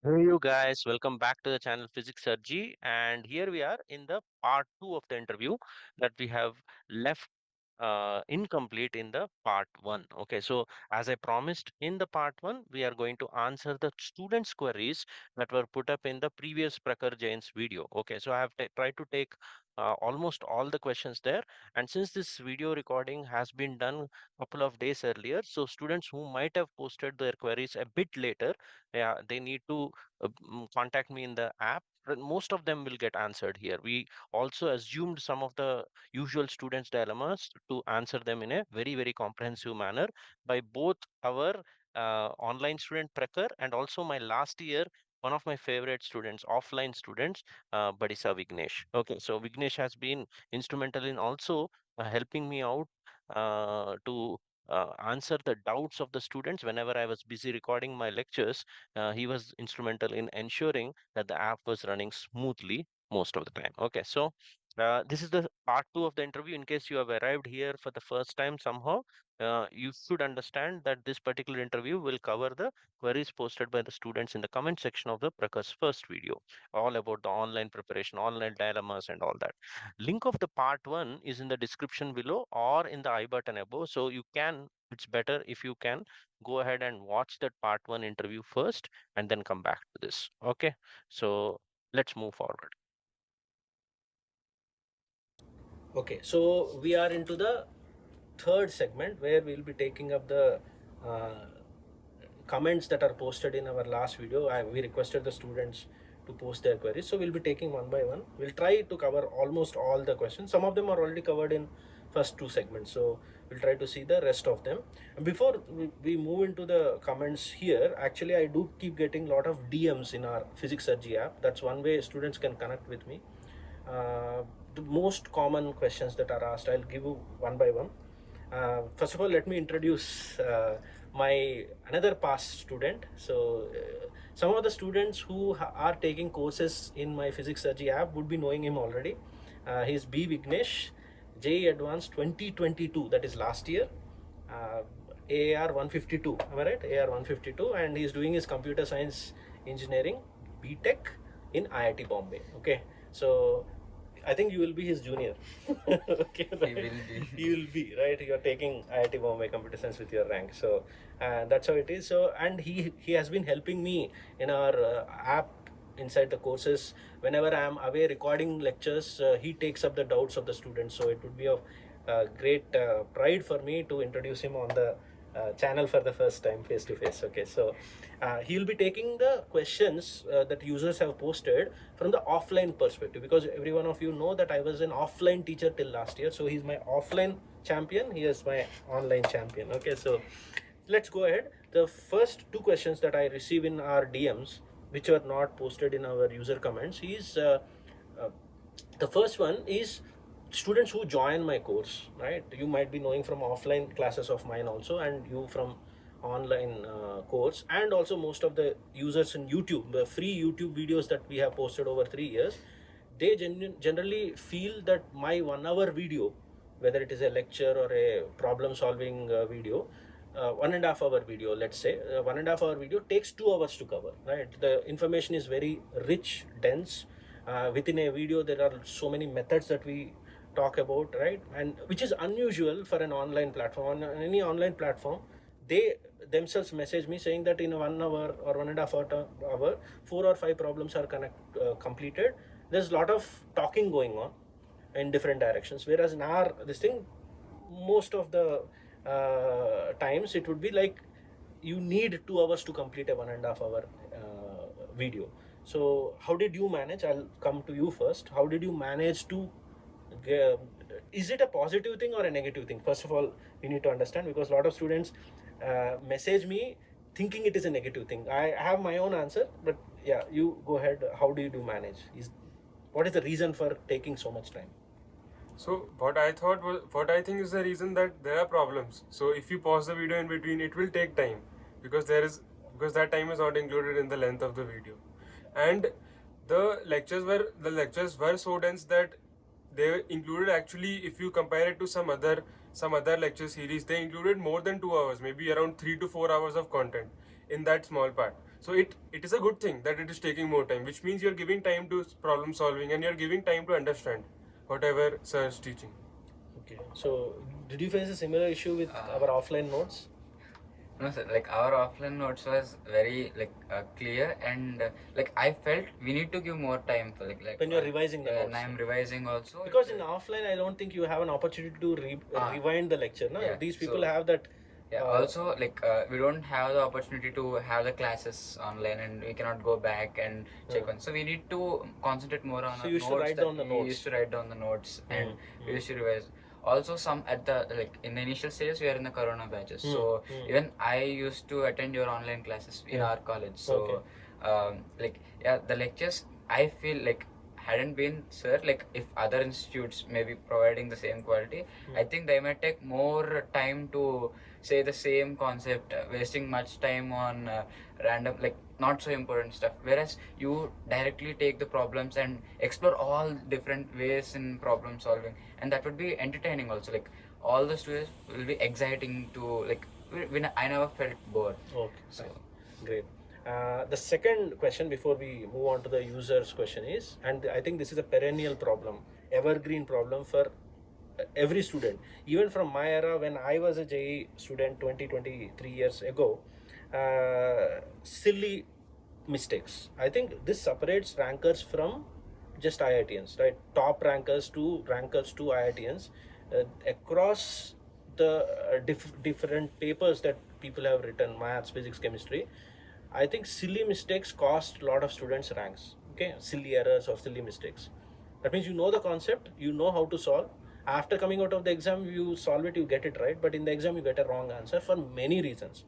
Hey you guys, welcome back to the channel Physics Sir JEE, and here we are in the part 2 of the interview that we have left incomplete in the part 1. Okay, so as I promised in the part 1, we are going to answer the students' queries that were put up in the previous Prakhar Jain's video. Okay, so I have tried to take almost all the questions there, and since this video recording has been done a couple of days earlier, so students who might have posted their queries a bit later, yeah, they need to contact me in the app. But most of them will get answered here. We also assumed some of the usual students' dilemmas to answer them in a very, very comprehensive manner by both our online student Prakhar and also my last year, one of my favorite students, offline students, Badisa Vignesh. Okay, so Vignesh has been instrumental in also helping me out to answer the doubts of the students whenever I was busy recording my lectures. He was instrumental in ensuring that the app was running smoothly most of the time. Okay, so this is the part 2 of the interview. In case you have arrived here for the first time somehow, you should understand that this particular interview will cover the queries posted by the students in the comment section of the Prakhar's first video, all about the online preparation, online dilemmas, and all that. Link of the part 1 is in the description below or in the I button above. So it's better if you can go ahead and watch that part 1 interview first and then come back to this. Okay, so let's move forward. Okay, so we are into the third segment where we'll be taking up the uh, comments that are posted in our last video. We requested the students to post their queries, so we'll be taking one by one. We'll try to cover almost all the questions. Some of them are already covered in first two segments, so we'll try to see the rest of them. Before we move into the comments here, actually I do keep getting a lot of DMs in our Physics Sir JEE app. That's one way students can connect with me. The most common questions that are asked, I'll give you one by one. First of all, let me introduce my another past student. So some of the students who are taking courses in my Physics Sir JEE app would be knowing him already. He's B Vignesh, JEE Advanced 2022, that is last year. AIR-152, am I right? AIR-152, and he's doing his computer science engineering BTech in IIT Bombay. Okay, so I think you will be his junior. Okay, right? He will be. You will be, right? You're taking IIT Bombay computer science with your rank, so that's how it is. So, and he has been helping me in our app inside the courses. Whenever I am away recording lectures, he takes up the doubts of the students. So it would be of great pride for me to introduce him on the channel for the first time face to face. Okay, so he'll be taking the questions that users have posted from the offline perspective, because every one of you know that I was an offline teacher till last year. So he's my offline champion, he is my online champion. Okay, so let's go ahead. The first two questions that I receive in our DMs, which are not posted in our user comments, is the first one is students who join my course, right? You might be knowing from offline classes of mine also, and you from online course, and also most of the users in YouTube, the free YouTube videos that we have posted over 3 years, they generally feel that my 1 hour video, whether it is a lecture or a problem solving video, 1.5 hour video, let's say 1.5 hour video takes 2 hours to cover, right? The information is very rich, dense. Within a video there are so many methods that we talk about, right? And which is unusual for an online platform. On any online platform, they themselves message me saying that in 1 hour or 1.5 hour 4 or 5 problems are completed. There's a lot of talking going on in different directions, whereas in our this thing, most of the times it would be like you need 2 hours to complete a 1.5 hour video. So how did you manage? I'll come to you first. How did you manage to is it a positive thing or a negative thing? First of all, we need to understand, because a lot of students message me thinking it is a negative thing. I have my own answer, but yeah, you go ahead. How do you manage? What is the reason for taking so much time? So what I think is the reason that there are problems. So if you pause the video in between, it will take time because that time is not included in the length of the video, and the lectures were so dense that they included, actually, if you compare it to some other lecture series, they included more than 2 hours, maybe around 3 to 4 hours of content in that small part. So it is a good thing that it is taking more time, which means you're giving time to problem solving and you're giving time to understand whatever sir is teaching. Okay. So did you face a similar issue with our offline notes? No sir, like our offline notes was very clear, and like I felt we need to give more time for like when you're revising the notes. And I'm revising also. Because in offline, I don't think you have an opportunity to rewind the lecture. No? Yeah, These people so- have that. Yeah, also we don't have the opportunity to have the classes online, and we cannot go back and check on. So we need to concentrate more on So our you used to notes. write that down the we notes. used to write down the notes, and we used to revise. Also, some at the in the initial stages we are in the corona batches. So even I used to attend your online classes in our college. So the lectures I feel like hadn't been sir, like if other institutes may be providing the same quality, I think they might take more time to say the same concept, wasting much time on random not so important stuff, whereas you directly take the problems and explore all different ways in problem solving, and that would be entertaining also. Like all the students will be exciting to I never felt bored. Okay, So great. The second question before we move on to the user's question is, and I think this is a perennial problem, evergreen problem for every student. Even from my era when I was a JEE student 23 years ago, silly mistakes. I think this separates rankers from just IITians, right? Top rankers to IITians across the different papers that people have written, maths, physics, chemistry. I think silly mistakes cost a lot of students ranks. Okay, silly errors or silly mistakes. That means you know the concept, you know how to solve. After coming out of the exam, you solve it, you get it right. But in the exam, you get a wrong answer for many reasons.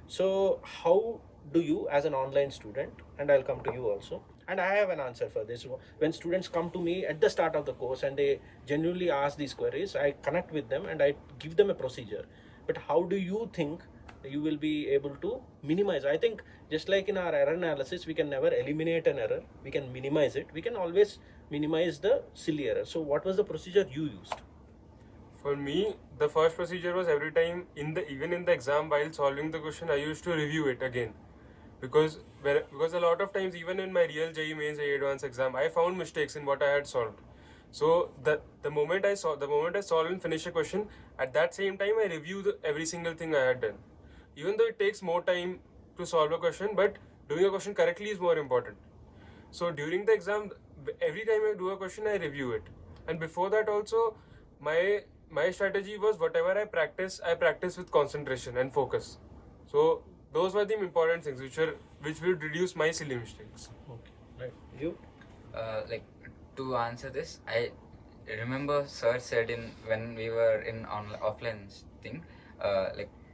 So how do you, as an online student, and I'll come to you also, and I have an answer for this. When students come to me at the start of the course and they genuinely ask these queries, I connect with them and I give them a procedure. But how do you think you will be able to minimize? I think just like in our error analysis, we can never eliminate an error, we can minimize it, we can always minimize the silly error. So what was the procedure you used? For me, the first procedure was every time even in the exam while solving the question, I used to review it again, because a lot of times even in my real JEE mains JEE advanced exam, I found mistakes in what I had solved. So the moment I solve and finish a question, at that same time I review every single thing I had done. Even though it takes more time to solve a question, but doing a question correctly is more important. So during the exam, every time I do a question, I review it. And before that also, my strategy was whatever I practice with concentration and focus. So those were the important things which would reduce my silly mistakes. Okay, right. You? To answer this, I remember sir said when we were in offline thing,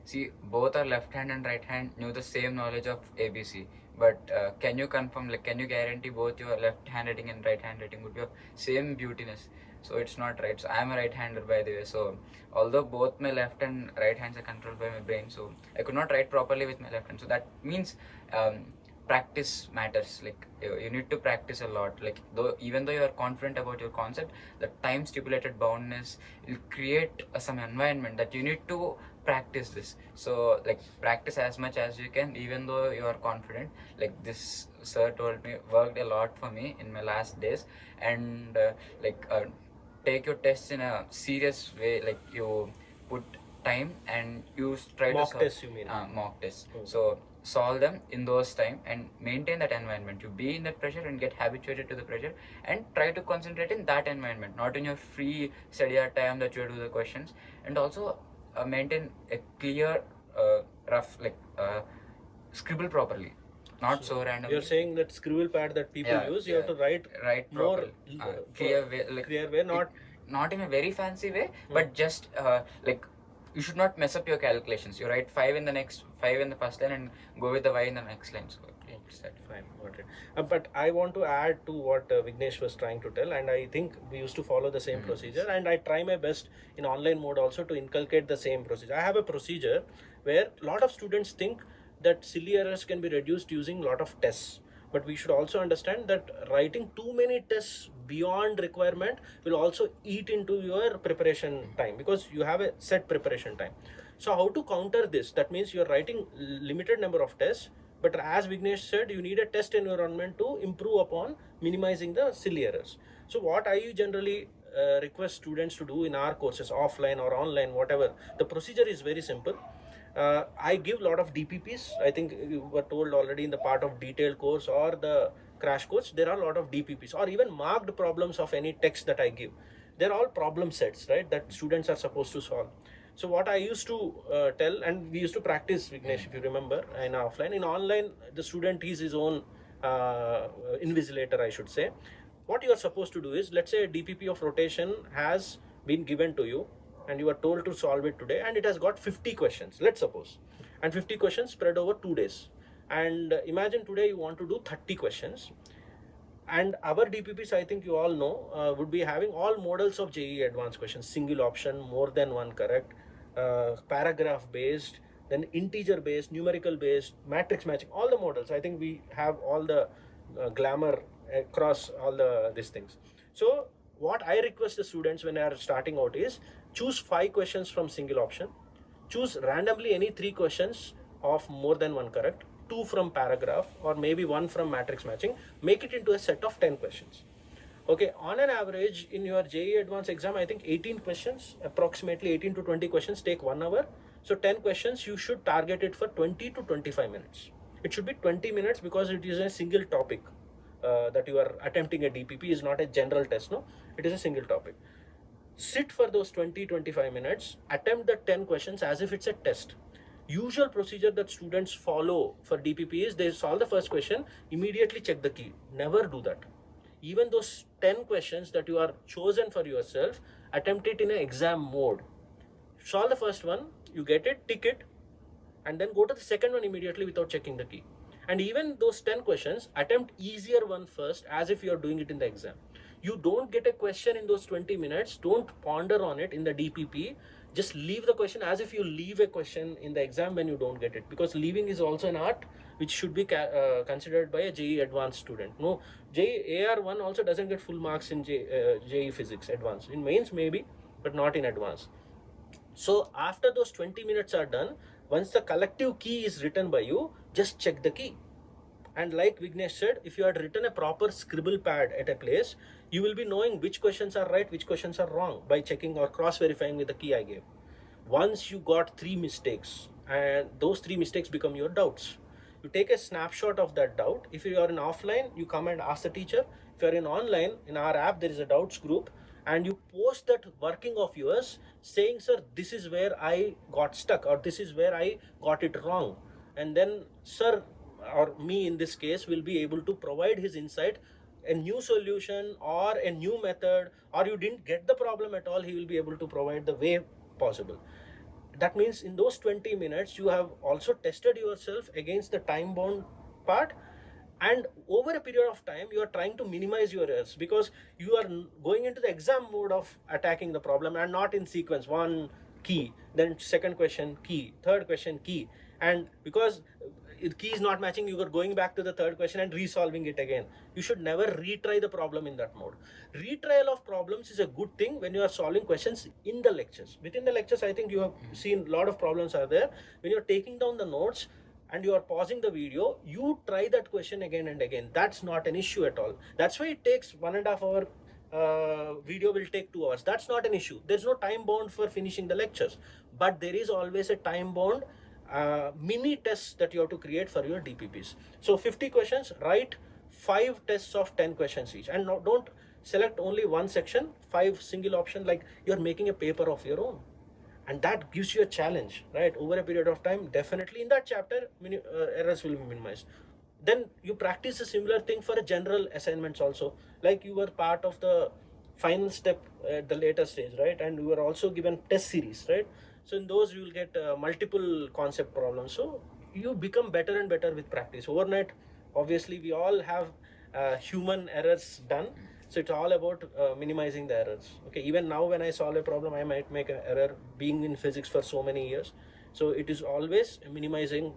see, both our left hand and right hand knew the same knowledge of ABC, but can you confirm, can you guarantee both your left hand writing and right hand writing would be of same beautiness? So it's not right. So I'm a right-hander, by the way. So although both my left and right hands are controlled by my brain, so I could not write properly with my left hand. So that means practice matters. You need to practice a lot. Even though you are confident about your concept, the time stipulated boundness will create some environment that you need to practice this. So practice as much as you can, even though you are confident. This sir told me worked a lot for me in my last days. And take your tests in a serious way. You put time and you try mock to solve tests, you mean? Mock tests. Okay. So solve them in those time and maintain that environment. You be in that pressure and get habituated to the pressure, and try to concentrate in that environment, not in your free study hour time that you do the questions. And also maintain a clear rough scribble properly, not so randomly. You're saying that scribble pad that people use, you have to write more clear way, clear way, not in a very fancy way, but just you should not mess up your calculations. You write 5 in the first line and go with the y in the next line. So it's that. Fine, got it. But I want to add to what Vignesh was trying to tell, and I think we used to follow the same procedure, and I try my best in online mode also to inculcate the same procedure. I have a procedure where a lot of students think that silly errors can be reduced using a lot of tests. But we should also understand that writing too many tests beyond requirement will also eat into your preparation time, because you have a set preparation time. So how to counter this? That means you're writing limited number of tests, But as Vignesh said, you need a test environment to improve upon minimizing the silly errors. So what I generally request students to do in our courses, offline or online, whatever, the procedure is very simple. I give a lot of DPPs. I think you were told already in the part of detailed course or the crash course, there are a lot of DPPs or even marked problems of any text that I give. They're all problem sets, right, that students are supposed to solve. So what I used to tell, and we used to practice, Vignesh, if you remember, in offline. In online, the student is his own invigilator, I should say. What you are supposed to do is, let's say a DPP of rotation has been given to you and you are told to solve it today, and it has got 50 questions, let's suppose, and 50 questions spread over 2 days. And imagine today you want to do 30 questions. And our DPPs, I think you all know, would be having all models of JEE advanced questions: single option, more than one correct, paragraph based, then integer based, numerical based, matrix matching, all the models. I think we have all the glamour across all these things. So what I request the students when they are starting out is, choose 5 questions from single option, choose randomly any 3 questions of more than one correct, 2 from paragraph, or maybe 1 from matrix matching. Make it into a set of 10 questions. Okay, on an average in your JEE advanced exam, I think 18 questions, approximately 18 to 20 questions take 1 hour. So 10 questions, you should target it for 20 to 25 minutes. It should be 20 minutes because it is a single topic that you are attempting. A DPP is not a general test, no, it is a single topic. Sit for those 20-25 minutes, attempt the 10 questions as if it's a test. Usual procedure that students follow for DPP is, they solve the first question, immediately check the key. Never do that. Even those 10 questions that you are chosen for yourself, attempt it in an exam mode. Solve the first one, you get it, tick it, and then go to the second one immediately without checking the key. And even those 10 questions, attempt easier one first as if you are doing it in the exam. You don't get a question in those 20 minutes, don't ponder on it in the DPP. Just leave the question as if you leave a question in the exam when you don't get it, because leaving is also an art which should be considered by a JEE advanced student. No, JEE AR1 also doesn't get full marks in JEE Physics advanced. In mains maybe, but not in advanced. So after those 20 minutes are done, once the collective key is written by you, just check the key. And like Vignesh said, if you had written a proper scribble pad at a place, you will be knowing which questions are right, which questions are wrong by checking or cross-verifying with the key I gave. Once you got 3 mistakes, and those 3 mistakes become your doubts, you take a snapshot of that doubt. If you are in offline, you come and ask the teacher. If you are in online, in our app, there is a doubts group, and you post that working of yours saying, sir, this is where I got stuck, or this is where I got it wrong. And then sir, or me in this case, will be able to provide his insight, a new solution or a new method, or you didn't get the problem at all, he will be able to provide the way possible. That means in those 20 minutes, you have also tested yourself against the time bound part, and over a period of time, you are trying to minimize your errors because you are going into the exam mode of attacking the problem and not in sequence. One key, then second question key, third question key, and because key is not matching, you are going back to the third question and resolving it again. You should never retry the problem in that mode. Retrial of problems is a good thing when you are solving questions in the lectures. Within the lectures, I think you have seen a lot of problems are there. When you are taking down the notes and you are pausing the video, you try that question again and again. That's not an issue at all. That's why it takes 1.5 hour. Video will take 2 hours. That's not an issue. There's no time bound for finishing the lectures, but there is always a time bound mini tests that you have to create for your DPPs. So 50 questions, write 5 tests of 10 questions each, and don't select only one section, 5 single option, like you're making a paper of your own. And that gives you a challenge, right? Over a period of time, definitely in that chapter, errors will be minimized. Then you practice a similar thing for a general assignments also, like you were part of the final step at the later stage, right? And you were also given test series, right? So in those you will get multiple concept problems. So you become better and better with practice. Overnight, obviously we all have human errors done. So it's all about minimizing the errors. Okay, even now when I solve a problem, I might make an error, being in physics for so many years. So it is always a minimizing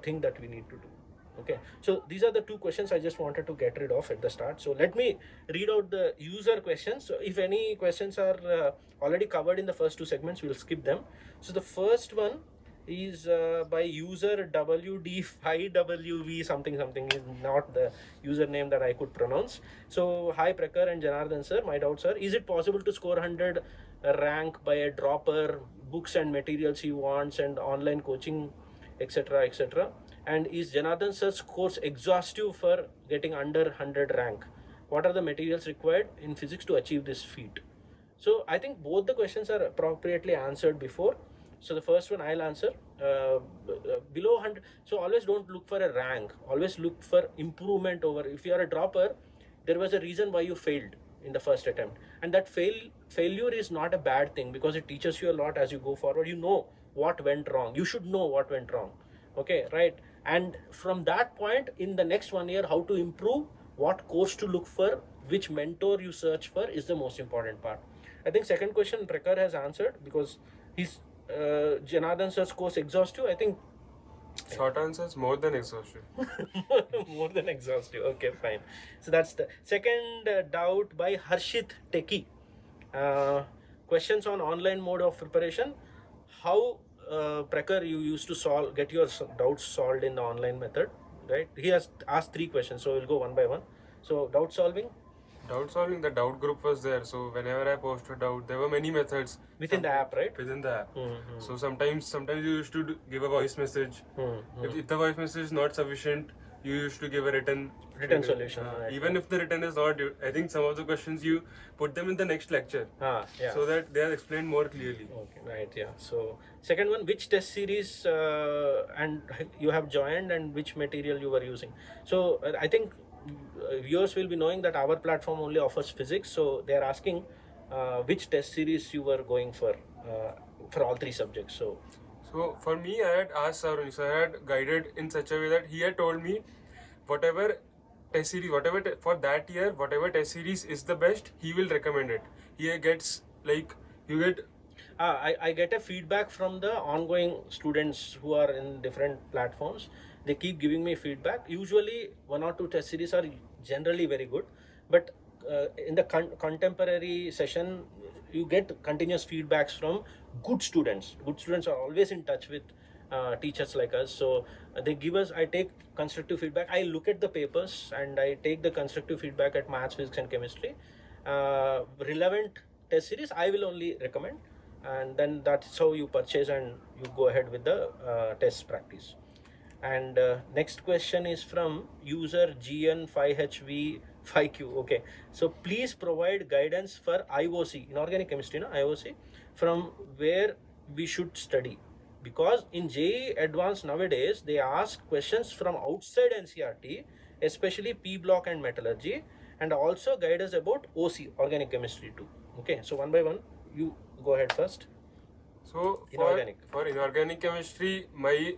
thing that we need to do. Okay, so these are the 2 questions I just wanted to get rid of at the start. So let me read out the user questions. So if any questions are already covered in the first 2 segments, we'll skip them. So the first one is by user WD5WV something is not the username that I could pronounce. So hi Prakhar and Janardhan sir, my doubt sir, is it possible to score 100 rank by a dropper, books and materials he wants and online coaching, etc, etc, and is Janardhan sir's course exhaustive for getting under 100 rank? What are the materials required in physics to achieve this feat? So I think both the questions are appropriately answered before. So the first one I'll answer. Below 100, so always don't look for a rank, always look for improvement over. If you are a dropper, there was a reason why you failed in the first attempt, and that failure is not a bad thing, because it teaches you a lot as you go forward. You know what went wrong, you should know what went wrong, okay, right? And from that point, in the next 1 year, how to improve, what course to look for, which mentor you search for is the most important part. I think second question Prakhar has answered, because he's Janardhan sir's course exhaustive. I think Short answer is more than exhaustive. more than exhaustive. Okay, fine. So that's the second doubt by Harshit Teki. Questions on online mode of preparation. How Prakhar you used to get your doubts solved in the online method, right? He has asked 3 questions, so we'll go one by one. So doubt solving. Doubt solving, the doubt group was there. So whenever I post a doubt, there were many methods Within the app, right? within the app. Mm-hmm. So sometimes you used to give a voice message. Mm-hmm. If the voice message is not sufficient, you used to give a written Solution. Right. Even if the written is not, I think some of the questions you put them in the next lecture, Yeah. so that they are explained more clearly. Okay, right, yeah. So second one, which test series and you have joined and which material you were using? So I think viewers will be knowing that our platform only offers physics, so they are asking which test series you were going for all 3 subjects. So for me, I had asked Arun, so I had guided in such a way that he had told me whatever test series, for that year, whatever test series is the best, he will recommend it. He gets you get. I get a feedback from the ongoing students who are in different platforms. They keep giving me feedback. Usually 1 or 2 test series are generally very good, but in the contemporary session, you get continuous feedbacks from good students. Good students are always in touch with teachers like us, so they give us. I take constructive feedback. I look at the papers and I take the constructive feedback at maths, physics, and chemistry. Relevant test series I will only recommend, and then that's how you purchase and you go ahead with the test practice. And next question is from user GN5HV5Q. Okay, so please provide guidance for IOC, inorganic chemistry, no? IOC, from where we should study, because in JEE Advanced nowadays they ask questions from outside NCRT, especially P block and metallurgy, and also guide us about OC, organic chemistry too. Okay, so one by one, you go ahead first. So Inorganic. For inorganic chemistry, my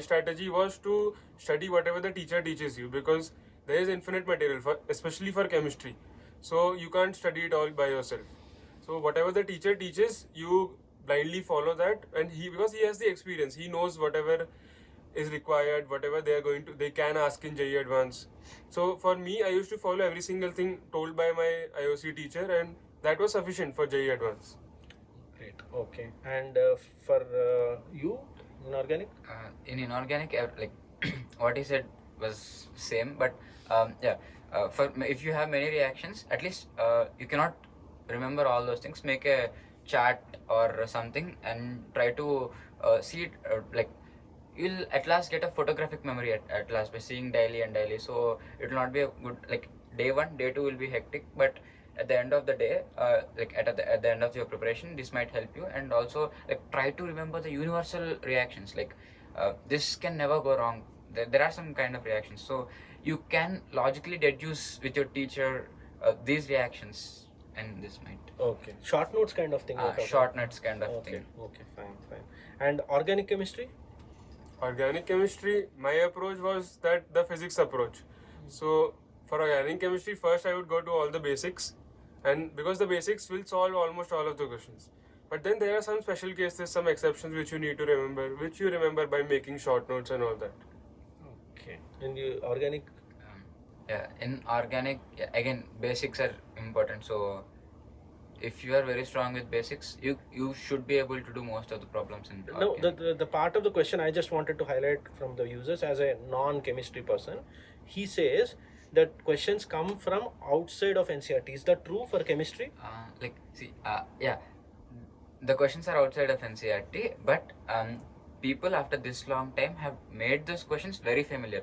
strategy was to study whatever the teacher teaches you, because there is infinite material especially for chemistry. So you can't study it all by yourself. So whatever the teacher teaches, you blindly follow that, and because he has the experience, he knows whatever is required, whatever they can ask in JEE Advance. So for me, I used to follow every single thing told by my IOC teacher, and that was sufficient for JEE Advance. Great. Okay. And for you, inorganic? In inorganic, what he said was same, but if you have many reactions, at least you cannot remember all those things. Make a chart or something and try to see it. You'll at last get a photographic memory at last by seeing daily. So it will not be a good, day 1, day 2 will be hectic, but at the end of the day, at the end of your preparation, this might help you. And also try to remember the universal reactions. This can never go wrong. There are some kind of reactions, so you can logically deduce with your teacher these reactions, and this might. Okay. Short notes kind of thing. Short notes kind of thing. Okay, fine. And organic chemistry? Organic chemistry, my approach was the physics approach. So for organic chemistry, first I would go to all the basics, and because the basics will solve almost all of the questions. But then there are some special cases, some exceptions which you need to remember, which you remember by making short notes and all that. Okay. And you organic? In organic, again, basics are important. So if you are very strong with basics, you should be able to do most of the problems in No, organic. the part of the question I just wanted to highlight from the users as a non-chemistry person, he says that questions come from outside of NCERT. Is that true for chemistry? Yeah, the questions are outside of NCERT, but people after this long time have made those questions very familiar,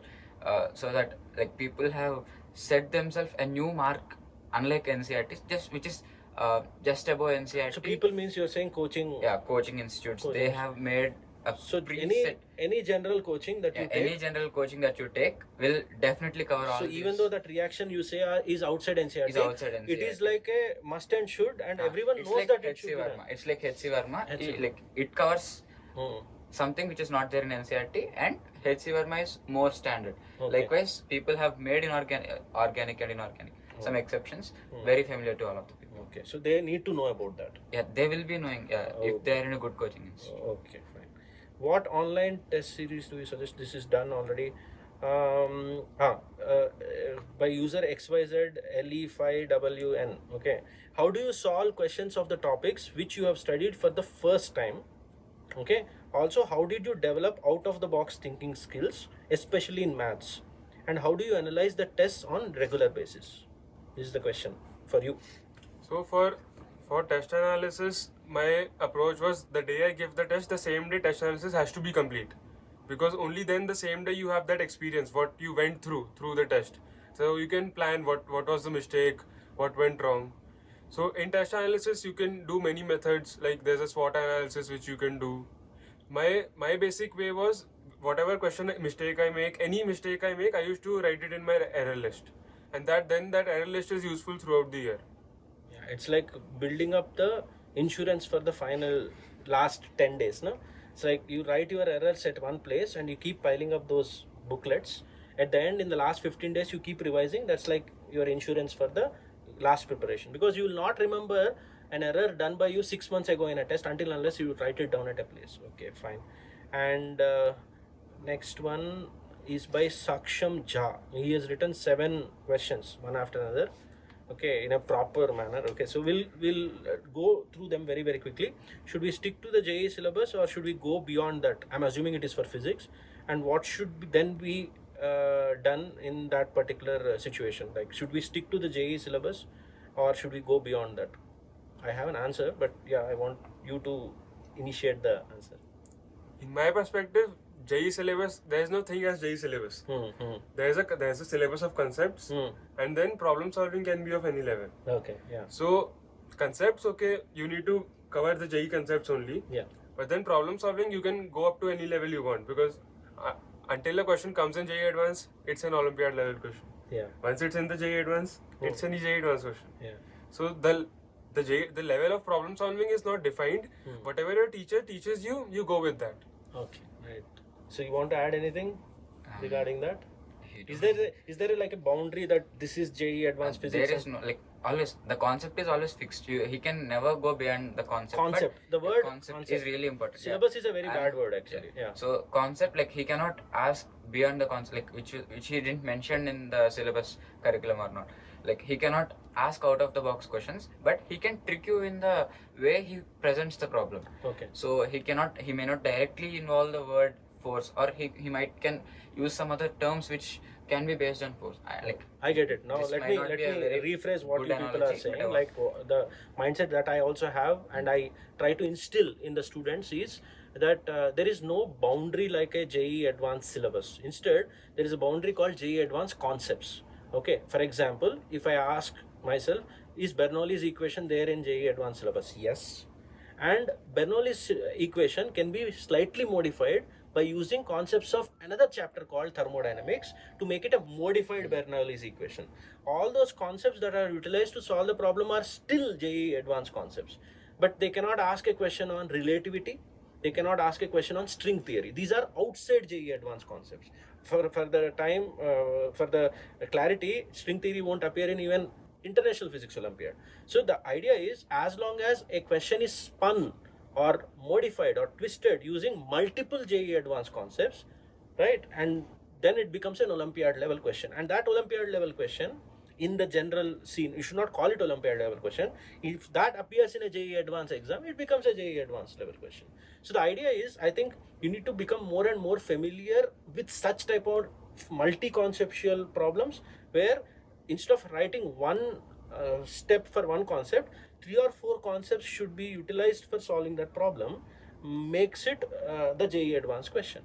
so that like people have set themselves a new mark, unlike NCERT, which is just above NCERT. So people means you're saying coaching. Yeah, coaching institutes. Coaching. They have made a So preset. any general coaching that you take. Any general coaching that you take will definitely cover all. So even though that reaction you say is outside NCERT, it is like a must and should, and everyone knows like that it HC should be done. Verma. It's like HC Verma. HC. Like it covers something which is not there in NCERT, and HC Verma is more standard. Okay. Likewise, people have made organic and inorganic. Some exceptions, very familiar to all of the people. Okay, so they need to know about that. Yeah, they will be knowing if they are in a good coaching institute. Okay, fine. What online test series do you suggest? This is done already. By user XYZLE5WN. Okay. How do you solve questions of the topics which you have studied for the first time? Okay. Also, how did you develop out of the box thinking skills, especially in maths? And how do you analyze the tests on regular basis? This is the question for you. So for test analysis, my approach was the day I give the test, the same day test analysis has to be complete, because only then the same day you have that experience, what you went through the test. So you can plan what was the mistake, what went wrong. So in test analysis you can do many methods, like there's a SWOT analysis which you can do. My basic way was, whatever mistake I make, any mistake I make, I used to write it in my error list, and that error list is useful throughout the year. Yeah, it's like building up the insurance for the final last 10 days, no? It's like you write your errors at one place and you keep piling up those booklets. At the end, in the last 15 days, you keep revising. That's like your insurance for the last preparation, because you will not remember an error done by you 6 months ago in a test unless you write it down at a place. Okay, fine. And next one is by Saksham Jha. He has written 7 questions, one after another. Okay, in a proper manner. Okay, so we'll go through them very, very quickly. Should we stick to the JEE syllabus or should we go beyond that? I'm assuming it is for physics. And what should then be done in that particular situation? Like, should we stick to the JEE syllabus or should we go beyond that? I have an answer, but yeah, I want you to initiate the answer. In my perspective, JEE syllabus, there is no thing as JEE syllabus. There is a syllabus of concepts, and then problem solving can be of any level. Okay, yeah. So concepts, okay, you need to cover the JEE concepts only. Yeah. But then problem solving, you can go up to any level you want, because until a question comes in JEE Advanced, it's an Olympiad level question. Yeah. Once it's in the JEE Advanced, it's an JEE Advanced question. Yeah. So the level of problem solving is not defined. Whatever your teacher teaches you, you go with that. Okay, right. So you want to add anything regarding that? Is there like a boundary that this is JEE Advanced Physics? There is no, like, always the concept is always fixed. He can never go beyond the concept. Concept. The word concept is really important. Syllabus is a very bad word actually. Yeah. So concept, like, he cannot ask beyond the concept, like which he didn't mention in the syllabus curriculum or not. Like, he cannot ask out of the box questions, but he can trick you in the way he presents the problem. Okay. So he may not directly involve the word force, or he can use some other terms which can be based on force. I get it. Now this let might me not be a very rephrase what good you people are analogy, saying. whatever. Like the mindset that I also have and I try to instill in the students is that there is no boundary like a JEE Advanced syllabus. Instead, there is a boundary called JEE Advanced concepts. Okay. For example, if I ask myself, is Bernoulli's equation there in JEE Advanced syllabus? Yes. And Bernoulli's equation can be slightly modified by using concepts of another chapter called thermodynamics to make it a modified Bernoulli's equation. All those concepts that are utilized to solve the problem are still JEE Advanced concepts, but they cannot ask a question on relativity. They cannot ask a question on string theory. These are outside JEE Advanced concepts. For the clarity, string theory won't appear in even International Physics Olympiad. So the idea is, as long as a question is spun or modified or twisted using multiple JEE Advanced concepts, right, and then it becomes an Olympiad level question, and that Olympiad level question in the general scene. You should not call it Olympiad level question. If that appears in a JEE advanced exam, it becomes a JEE advanced level question. So the idea is, I think you need to become more and more familiar with such type of multi-conceptual problems, where instead of writing one step for one concept, 3 or 4 concepts should be utilized for solving that problem, makes it the JEE advanced question.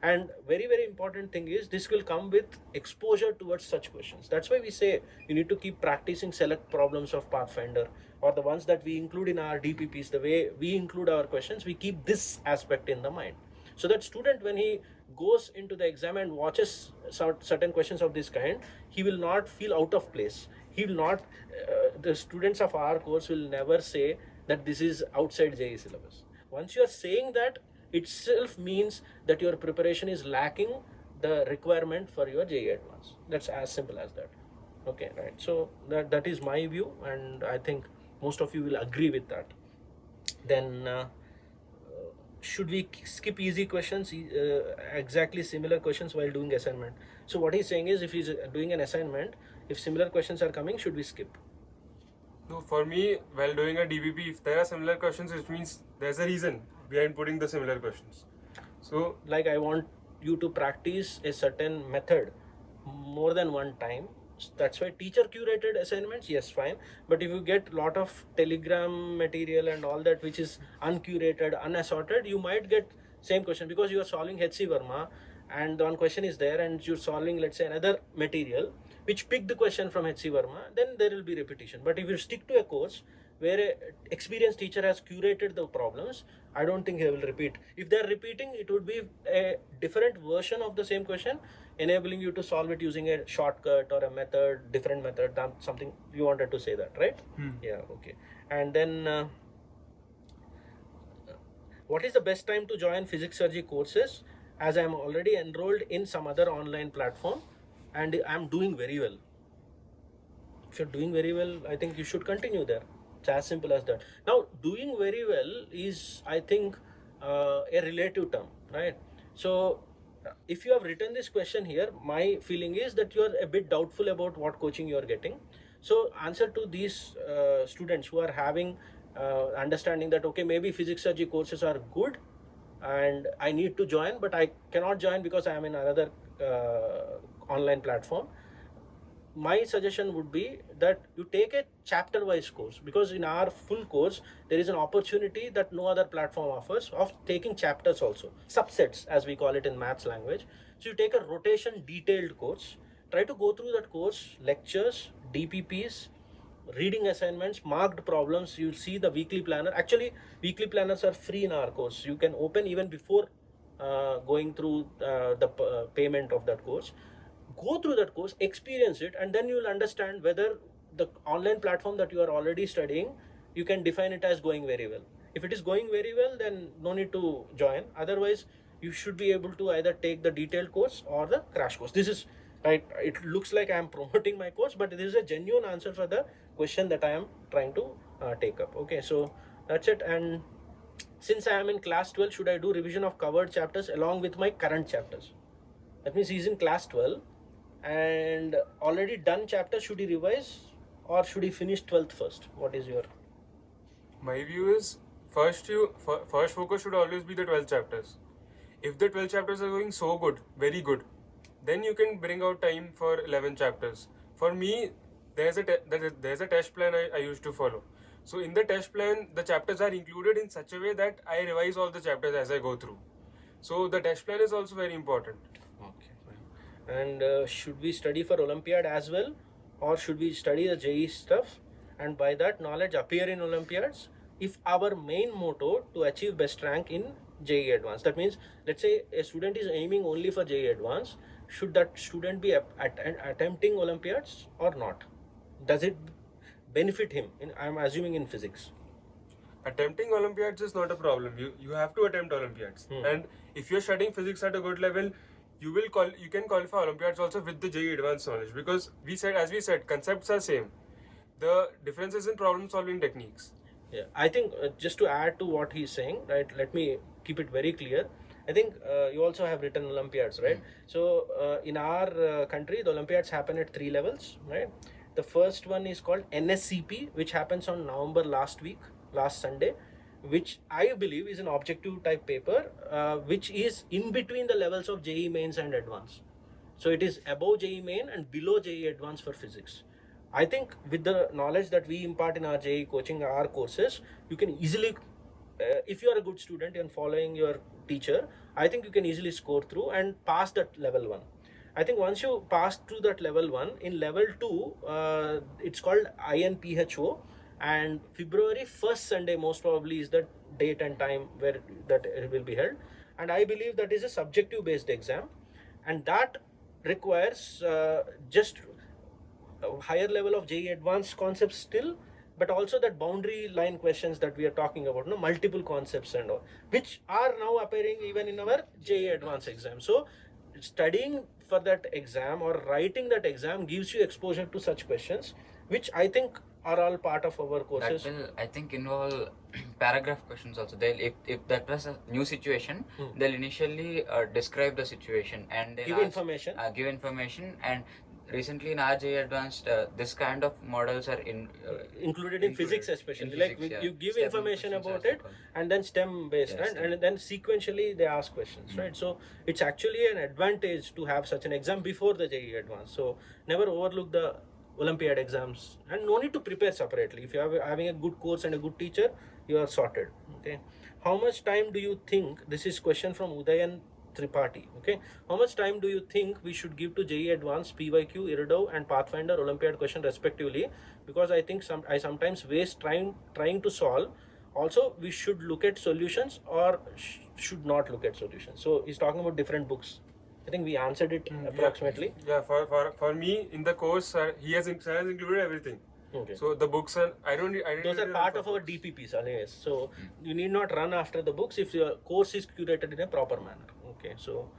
And very, very important thing is, this will come with exposure towards such questions. That's why we say you need to keep practicing select problems of Pathfinder, or the ones that we include in our DPPs. The way we include our questions, we keep this aspect in the mind, so that student, when he goes into the exam and watches certain questions of this kind, he will not feel out of place. He will not, the students of our course will never say that this is outside JEE syllabus. Once you are saying that, itself means that your preparation is lacking the requirement for your JEE Advanced. That's as simple as that. Okay, right. So that is my view, and I think most of you will agree with that. Then should we skip easy questions, exactly similar questions while doing assignment? So what he's saying is, if he's doing an assignment, if similar questions are coming, should we skip? No, for me, while doing a DPP, if there are similar questions, it means there's a reason behind putting the similar questions. So, like, I want you to practice a certain method more than one time. That's why teacher curated assignments, yes, fine. But if you get a lot of telegram material and all that which is uncurated, unassorted, you might get same question, because you are solving HC Verma and one question is there, and you're solving, let's say, another material which picked the question from HC Verma, then there will be repetition. But if you stick to a course where an experienced teacher has curated the problems, I don't think he will repeat. If they're repeating, it would be a different version of the same question, enabling you to solve it using a shortcut or a method, different method, something you wanted to say that, right? Yeah, okay. And then what is the best time to join Physics Sir JEE courses, as I am already enrolled in some other online platform and I am doing very well? If you're doing very well, I think you should continue there. It's as simple as that. Now, doing very well is, I think, a relative term, right? So if you have written this question here, my feeling is that you are a bit doubtful about what coaching you are getting. So answer to these students who are having understanding that, okay, maybe Physics Sir JEE courses are good and I need to join, but I cannot join because I am in another online platform. My suggestion would be that you take a chapter wise course, because in our full course there is an opportunity that no other platform offers of taking chapters also, subsets as we call it in maths language. So you take a rotation detailed course, try to go through that course, lectures, DPPs, reading assignments, marked problems. You'll see the weekly planner. Actually, weekly planners are free in our course. You can open even before going through the payment of that course. Go through that course, experience it, and then you will understand whether the online platform that you are already studying, you can define it as going very well. If it is going very well, then no need to join. Otherwise, you should be able to either take the detailed course or the crash course. This is right. It looks like I am promoting my course, but this is a genuine answer for the question that I am trying to take up. Okay, so that's it. And since I am in class 12, should I do revision of covered chapters along with my current chapters? That means he's in class 12 and already done chapter. Should he revise or should he finish 12th first? What is your? my view is, first focus should always be the 12 chapters. If the 12 chapters are going so good, very good, then you can bring out time for 11 chapters. For me, there's a test plan I used to follow. So in the test plan, the chapters are included in such a way that I revise all the chapters as I go through. So the test plan is also very important. Okay, fine. And should we study for Olympiad as well, or should we study the JEE stuff and by that knowledge appear in Olympiads? If our main motto to achieve best rank in JEE Advanced, that means, let's say a student is aiming only for JEE Advanced, should that student be attempting Olympiads or not? Does it benefit him? I'm assuming in physics. Attempting Olympiads is not a problem. You have to attempt Olympiads. And if you're studying physics at a good level, you can qualify Olympiads also with the JEE Advanced knowledge, because as we said, concepts are same. The difference is in problem solving techniques. Yeah, I think just to add to what he's saying, right, let me keep it very clear. I think you also have written Olympiads, right? So in our country, the Olympiads happen at 3 levels, right? The first one is called NSCP, which happens on November last Sunday, which I believe is an objective type paper, which is in between the levels of JEE mains and advanced. So it is above JEE main and below JEE advanced for physics. I think with the knowledge that we impart in our JEE coaching, our courses, you can easily, if you are a good student and following your teacher, I think you can easily score through and pass that level 1. I think once you pass through that level 1, in level 2, it's called INPHO, and February 1st Sunday most probably is the date and time where that it will be held. And I believe that is a subjective based exam, and that requires just a higher level of JEE advanced concepts still, but also that boundary line questions that we are talking about, no, multiple concepts and all, which are now appearing even in our JEE advanced exam. So studying for that exam or writing that exam gives you exposure to such questions, which I think are all part of our courses. That will, I think, involve paragraph questions also. They'll, if that was a new situation, they'll initially describe the situation and they'll Give information. Give information. And recently in our JEE Advanced, this kind of models are included in physics especially. In Like physics, yeah. you give STEM information questions about as it, well. and then STEM based, Yeah, right? STEM. And then sequentially they ask questions, right? So it's actually an advantage to have such an exam before the JEE Advanced. So never overlook the Olympiad exams, and no need to prepare separately. If you are having a good course and a good teacher, you are sorted. Okay. How much time do you think, this is question from Udayan Tripathi, okay, how much time do you think we should give to JEE Advanced, PYQ, IRODOV and Pathfinder Olympiad question respectively? Because I think I sometimes waste trying to solve. Also, we should look at solutions or should not look at solutions. So he's talking about different books. I think we answered it approximately. Yeah, for me in the course, he has included everything. Okay. So the books are, I don't Those are part of our DPPs anyways. So you need not run after the books if your course is curated in a proper manner. Okay. So,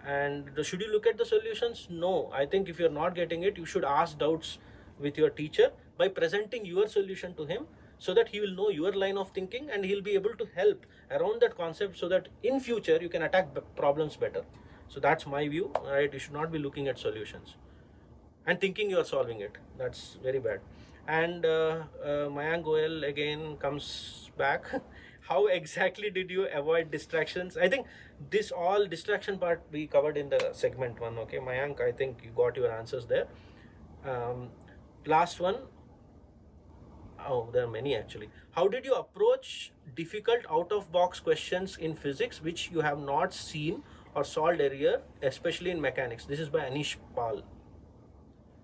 and should you look at the solutions? No. I think if you're not getting it, you should ask doubts with your teacher by presenting your solution to him, so that he will know your line of thinking and he'll be able to help around that concept, so that in future you can attack problems better. So that's my view, right? You should not be looking at solutions and thinking you are solving it. That's very bad. And Mayank Goyal again comes back. How exactly did you avoid distractions? I think this all distraction part we covered in the segment 1. Okay, Mayank, I think you got your answers there. Last one. Oh, there are many actually. How did you approach difficult out-of-box questions in physics which you have not seen or solved earlier, especially in mechanics? This is by Anish Pal.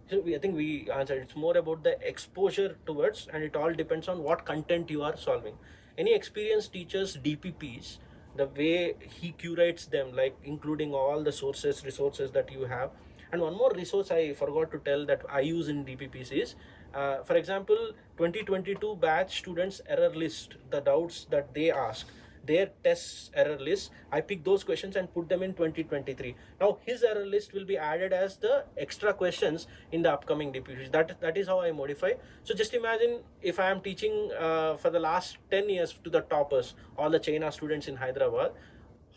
So I think we answered. It's more about the exposure towards, and it all depends on what content you are solving. Any experienced teachers DPPs, the way he curates them, like including all the resources that you have. And one more resource I forgot to tell that I use in DPPs is, for example, 2022 batch students error list, the doubts that they ask, their tests error list, I pick those questions and put them in 2023. Now his error list will be added as the extra questions in the upcoming DPPs. That is how I modify. So just imagine if I am teaching for the last 10 years to the toppers, all the China students in Hyderabad,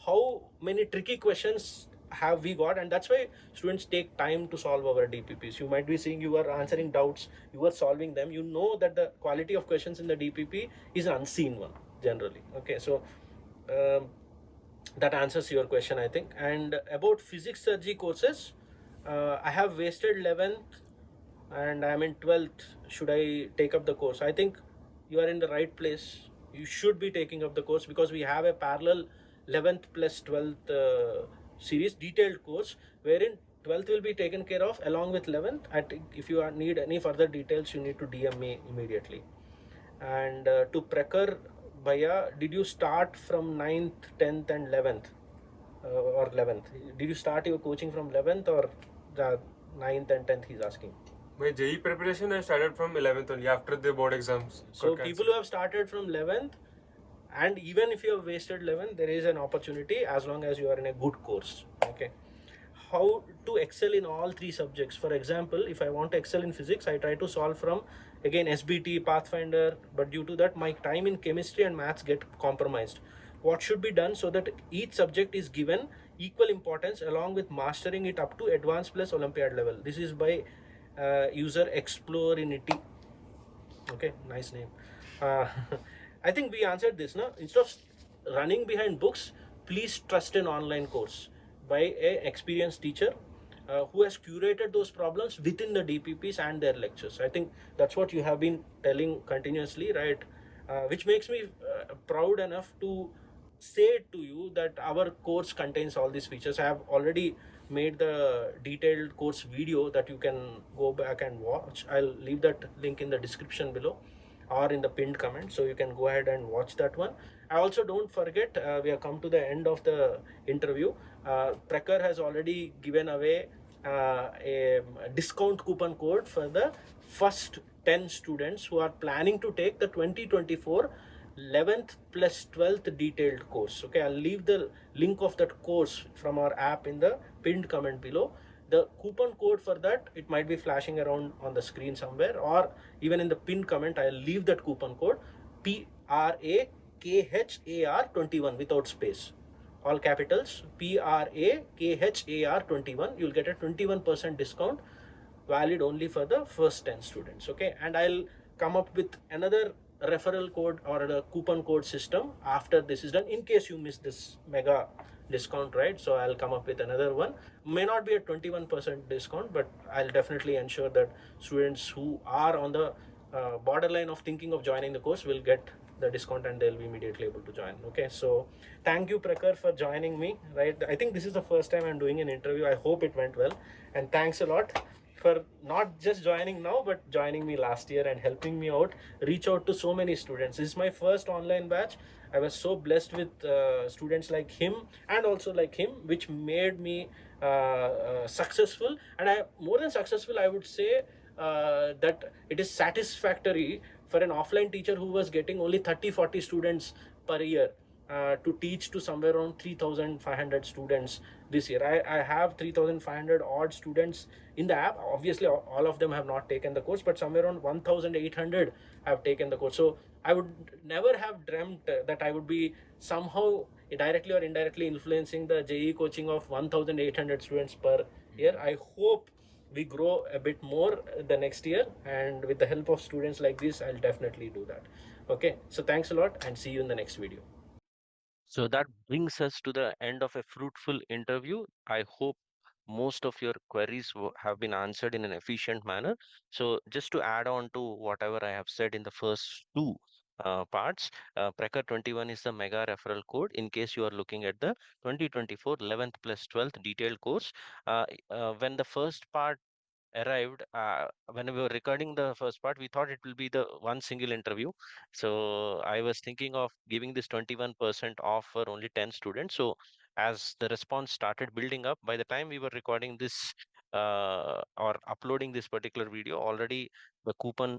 how many tricky questions have we got? And that's why students take time to solve our DPPs. You might be seeing you are answering doubts, you are solving them. You know that the quality of questions in the DPP is an unseen one generally. Okay, so that answers your question, I think. And about Physics Sir JEE courses, I have wasted 11th and I am in 12th. Should I take up the course? I think you are in the right place. You should be taking up the course, because we have a parallel 11th plus 12th series detailed course, wherein 12th will be taken care of along with 11th. I think if you need any further details, you need to DM me immediately. And to Prakhar Bhaiya, did you start from 9th, 10th and 11th or 11th? Did you start your coaching from 11th or the 9th and 10th he's asking? My JEE preparation I started from 11th only, after the board exams. So people who have started from 11th, and even if you have wasted 11th, there is an opportunity as long as you are in a good course. Okay. How to excel in all 3 subjects? For example, if I want to excel in physics, I try to solve from again SBT, Pathfinder, but due to that my time in chemistry and maths get compromised. What should be done so that each subject is given equal importance along with mastering it up to advanced plus Olympiad level? This is by user explorinity. Okay, nice name. uh, I think we answered this, no? Instead of running behind books, please trust an online course by a experienced teacher who has curated those problems within the DPPs and their lectures. I think that's what you have been telling continuously, right? Which makes me proud enough to say to you that our course contains all these features. I have already made the detailed course video that you can go back and watch. I'll leave that link in the description below or in the pinned comment, so you can go ahead and watch that one. I also don't forget, we have come to the end of the interview. Prakhar has already given away a discount coupon code for the first 10 students who are planning to take the 2024 11th plus 12th detailed course. Okay, I'll leave the link of that course from our app in the pinned comment below. The coupon code for that, it might be flashing around on the screen somewhere, or even in the pinned comment I'll leave that coupon code, PRAKHAR21 without space, all capitals, PRAKHAR21. You'll get a 21% discount, valid only for the first 10 students. Okay, and I'll come up with another referral code or a coupon code system after this is done, in case you miss this mega discount, right? So I'll come up with another one. May not be a 21% discount, but I'll definitely ensure that students who are on the borderline of thinking of joining the course will get the discount and they'll be immediately able to join. Okay, so thank you, Prakhar, for joining me, right? I think this is the first time I'm doing an interview. I hope it went well, and thanks a lot for not just joining now but joining me last year and helping me out reach out to so many students. This is my first online batch. I was so blessed with students like him and also like him, which made me successful. And I, more than successful, I would say that it is satisfactory for an offline teacher who was getting only 30-40 students per year to teach to somewhere around 3,500 students this year. I have 3,500 odd students in the app. Obviously, all of them have not taken the course, but somewhere around 1,800 have taken the course. So I would never have dreamt that I would be somehow directly or indirectly influencing the JEE coaching of 1,800 students per year. I hope we grow a bit more the next year, and with the help of students like this, I'll definitely do that. Okay, so thanks a lot and see you in the next video. So that brings us to the end of a fruitful interview. I hope most of your queries have been answered in an efficient manner. So just to add on to whatever I have said in the first two parts, Prakhar 21 is the mega referral code in case you are looking at the 2024 11th plus 12th detailed course. When the first part arrived, when we were recording the first part, we thought it will be the one single interview. So I was thinking of giving this 21% off for only 10 students. So as the response started building up, by the time we were recording this or uploading this particular video, already the coupon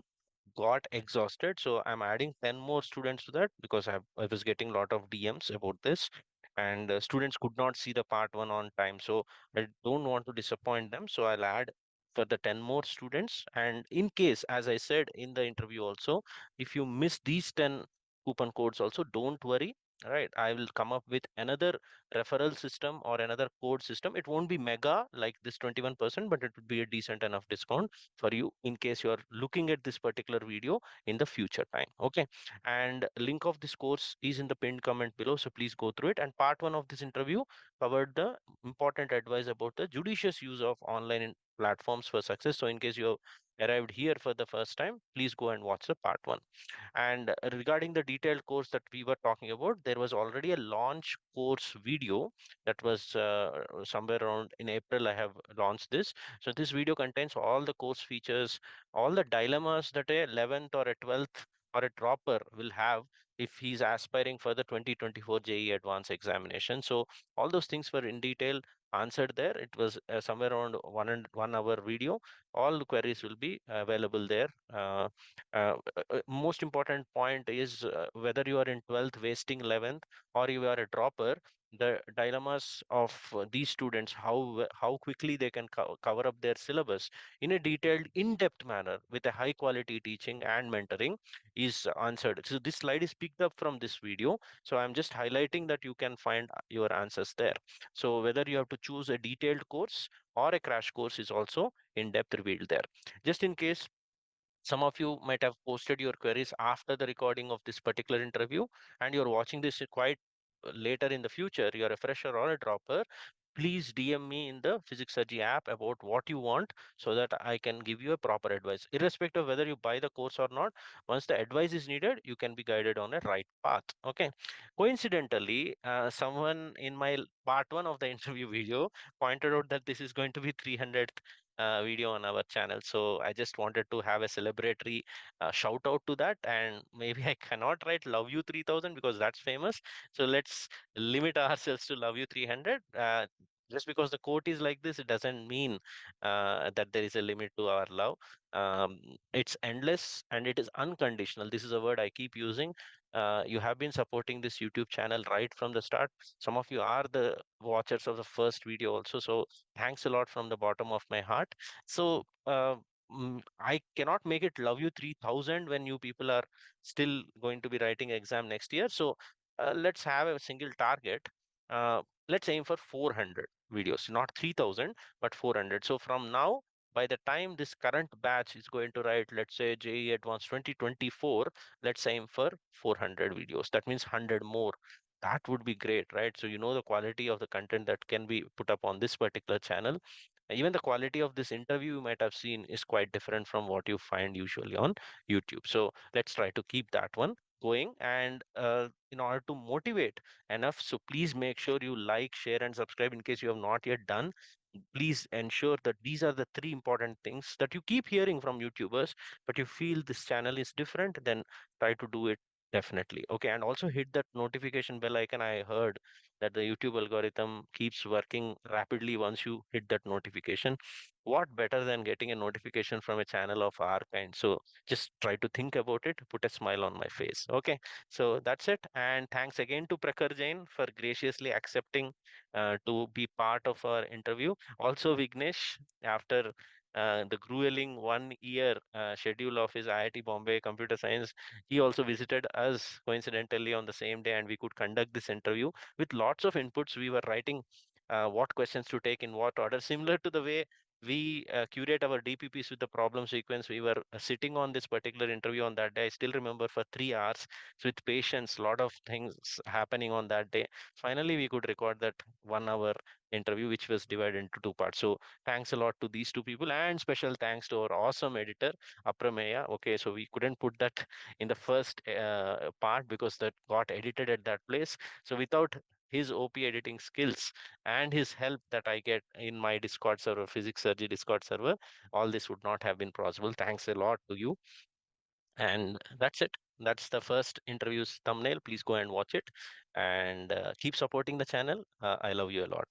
got exhausted. So I'm adding 10 more students to that because I was getting a lot of DMs about this, and students could not see the part one on time. So I don't want to disappoint them. So I'll add for the 10 more students. And in case, as I said in the interview also, if you miss these 10 coupon codes also, don't worry. All right, I will come up with another referral system or another code system. It won't be mega like this 21%, but it would be a decent enough discount for you in case you're looking at this particular video in the future time. Okay, and link of this course is in the pinned comment below, so please go through it. And part one of this interview covered the important advice about the judicious use of online platforms for success. So in case you have arrived here for the first time, please go and watch the part one. And regarding the detailed course that we were talking about, there was already a launch course video that was somewhere around in April. I have launched this. So this video contains all the course features, all the dilemmas that a 11th or a 12th or a dropper will have if he's aspiring for the 2024 JEE Advanced examination. So all those things were in detail answered there. It was somewhere around 1 hour video. All the queries will be available there. Most important point is whether you are in 12th wasting 11th or you are a dropper, the dilemmas of these students, how quickly they can cover up their syllabus in a detailed, in-depth manner with a high quality teaching and mentoring is answered. So this slide is picked up from this video. So I'm just highlighting that you can find your answers there. So whether you have to choose a detailed course or a crash course is also in depth revealed there. Just in case some of you might have posted your queries after the recording of this particular interview, and you're watching this quite later in the future, you're a fresher or a dropper, please DM me in the Physics Sir JEE app about what you want so that I can give you a proper advice. Irrespective of whether you buy the course or not, once the advice is needed, you can be guided on a right path. Okay. Coincidentally, someone in my part one of the interview video pointed out that this is going to be 300th video on our channel. So I just wanted to have a celebratory shout out to that. And maybe I cannot write love you 3000 because that's famous. So let's limit ourselves to love you 300. Just because the quote is like this, it doesn't mean that there is a limit to our love. It's endless and it is unconditional. This is a word I keep using. You have been supporting this YouTube channel right from the start. Some of you are the watchers of the first video also. So thanks a lot from the bottom of my heart. So I cannot make it love you 3000 when you people are still going to be writing exam next year. So let's have a single target. Let's aim for 400 videos, not 3000, but 400. So from now, by the time this current batch is going to write, let's say JEE Advanced 2024, let's aim for 400 videos. That means 100 more. That would be great, right? So you know the quality of the content that can be put up on this particular channel. Even the quality of this interview you might have seen is quite different from what you find usually on YouTube. So let's try to keep that one going. And in order to motivate enough, so please make sure you like, share, and subscribe in case you have not yet done. Please ensure that these are the three important things that you keep hearing from YouTubers, but you feel this channel is different, then try to do it definitely. Okay, and also hit that notification bell icon. I heard that the YouTube algorithm keeps working rapidly once you hit that notification. What better than getting a notification from a channel of our kind? So just try to think about it, put a smile on my face. Okay, so that's it. And thanks again to Prakhar Jain for graciously accepting to be part of our interview. Also, Vignesh, after the grueling 1 year schedule of his IIT Bombay computer science, he also visited us coincidentally on the same day, and we could conduct this interview with lots of inputs. We were writing what questions to take in what order, similar to the way we curate our DPPs with the problem sequence. We were sitting on this particular interview on that day. I still remember for 3 hours. So with patience, a lot of things happening on that day. Finally, we could record that 1 hour interview, which was divided into two parts. So thanks a lot to these two people, and special thanks to our awesome editor, Aprameya. Okay, so we couldn't put that in the first part because that got edited at that place. So without his OP editing skills and his help that I get in my Discord server, Physics Sir JEE Discord server, all this would not have been possible. Thanks a lot to you. And that's it. That's the first interview's thumbnail. Please go and watch it and keep supporting the channel. I love you a lot.